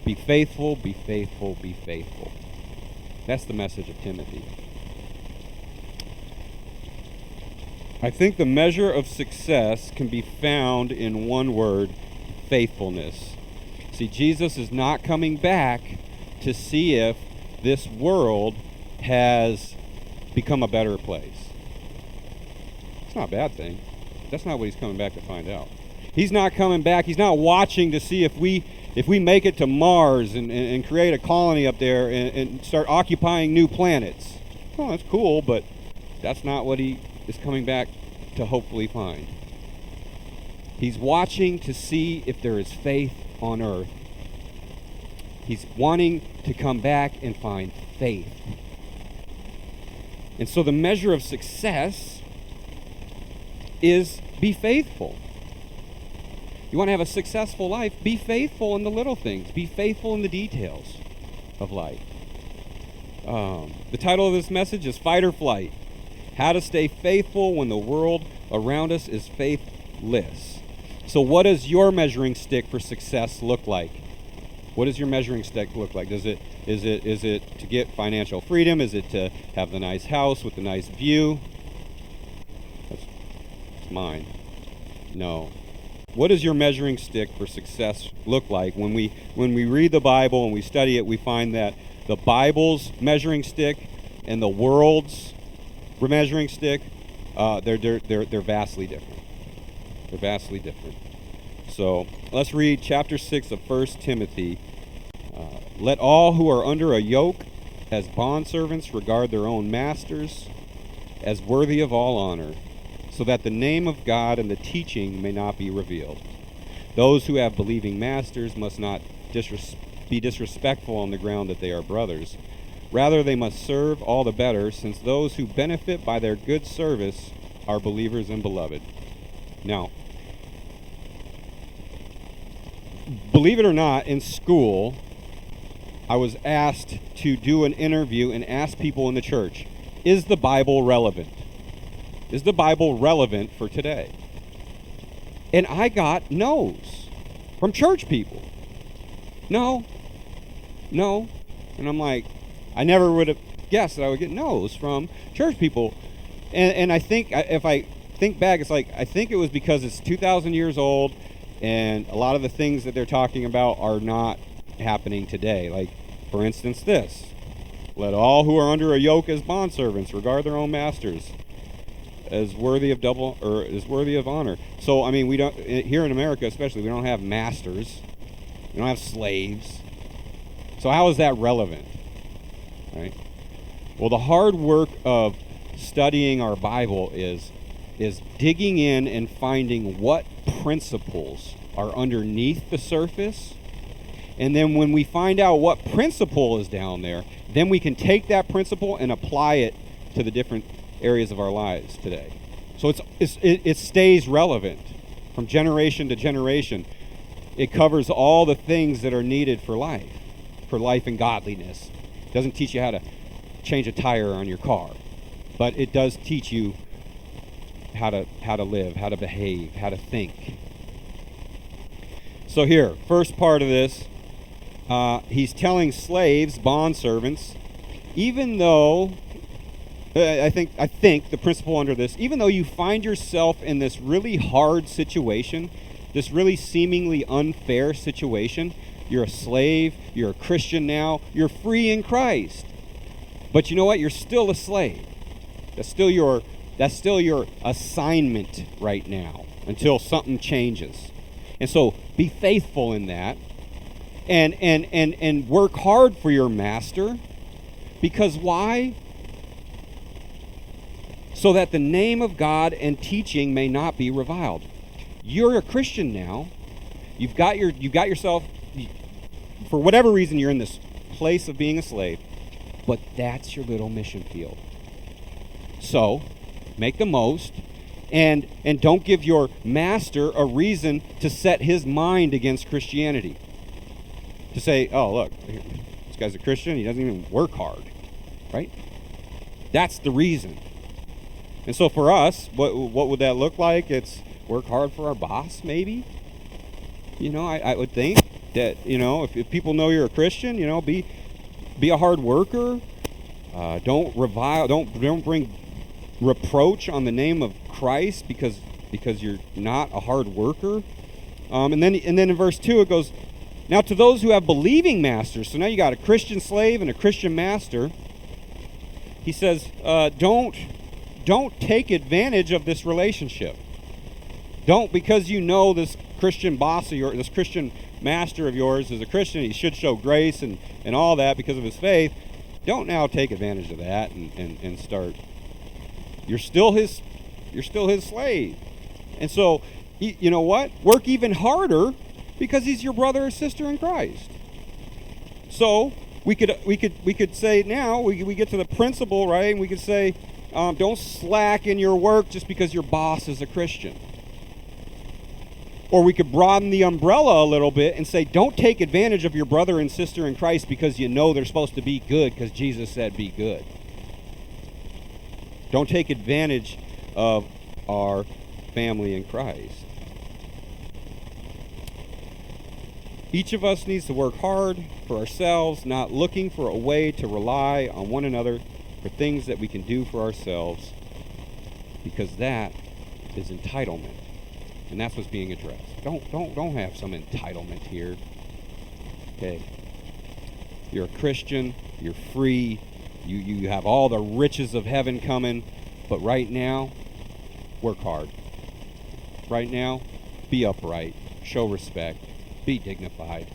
Be faithful, be faithful, be faithful. That's the message of Timothy. I think the measure of success can be found in one word: faithfulness. See, Jesus is not coming back to see if this world has become a better place. It's not a bad thing. That's not what he's coming back to find out. He's not coming back. He's not watching to see if we make it to Mars and create a colony up there and start occupying new planets. Oh, that's cool, but that's not what he is coming back to hopefully find. He's watching to see if there is faith on earth. He's wanting to come back and find faith. And so the measure of success is be faithful. You want to have a successful life, be faithful in the little things. Be faithful in the details of life. The title of this message is Fight or Flight. How to stay faithful when the world around us is faithless. So what does your measuring stick for success look like? What does your measuring stick look like? Is it to get financial freedom? Is it to have the nice house with the nice view? That's mine. No. What does your measuring stick for success look like? When we read the Bible and we study it, we find that the Bible's measuring stick and the world's measuring stick, they're vastly different. They're vastly different. So let's read chapter 6 of 1 Timothy. Let all who are under a yoke as bondservants regard their own masters as worthy of all honor, so that the name of God and the teaching may not be revealed. Those who have believing masters must not be disrespectful on the ground that they are brothers. Rather, they must serve all the better, since those who benefit by their good service are believers and beloved. Now, believe it or not, in school, I was asked to do an interview and ask people in the church, is the Bible relevant? Is the Bible relevant for today? And I got no's from church people. No. And I'm like, I never would have guessed that I would get no's from church people. And I think, if I think back, it's like, I think it was because it's 2,000 years old, and a lot of the things that they're talking about are not happening today. Like, for instance, this: let all who are under a yoke as bondservants regard their own masters as worthy of honor. So, I mean, we don't, here in America especially, we don't have masters. We don't have slaves. So how is that relevant? Right? Well, the hard work of studying our Bible is digging in and finding what principles are underneath the surface. And then when we find out what principle is down there, then we can take that principle and apply it to the different areas of our lives today. So it stays relevant from generation to generation. It covers all the things that are needed for life and godliness. It doesn't teach you how to change a tire on your car, but it does teach you how to live, how to behave, how to think. So here, first part of this, he's telling slaves, bondservants, even though I think the principle under this, even though you find yourself in this really hard situation, this really seemingly unfair situation, you're a slave, you're a Christian now, you're free in Christ. But you know what? You're still a slave. That's still your assignment right now until something changes. And so be faithful in that, and work hard for your master. Because why? So that the name of God and teaching may not be reviled. You're a Christian now. You've got yourself, for whatever reason, you're in this place of being a slave, but that's your little mission field. So make the most, and don't give your master a reason to set his mind against Christianity. To say, oh, look, this guy's a Christian, he doesn't even work hard, right? That's the reason. And so for us, what would that look like? It's work hard for our boss, maybe. You know, I would think. That, if people know you're a Christian, be a hard worker. Don't revile. Don't bring reproach on the name of Christ because you're not a hard worker. And then in verse 2 it goes, now to those who have believing masters. So now you got a Christian slave and a Christian master. He says, don't take advantage of this relationship. Don't, because this Christian boss of yours, this Christian master of yours is a Christian, he should show grace and all that because of his faith. Don't now take advantage of that and start. You're still his slave. And so, you know what? Work even harder because he's your brother or sister in Christ. So we could say now we get to the principle, right? And we could say, don't slack in your work just because your boss is a Christian. Or we could broaden the umbrella a little bit and say, don't take advantage of your brother and sister in Christ because they're supposed to be good because Jesus said be good. Don't take advantage of our family in Christ. Each of us needs to work hard for ourselves, not looking for a way to rely on one another for things that we can do for ourselves, because that is entitlement. And that's what's being addressed. Don't have some entitlement here. Okay. You're a Christian, you're free, you have all the riches of heaven coming, but right now, work hard. Right now, be upright, show respect, be dignified.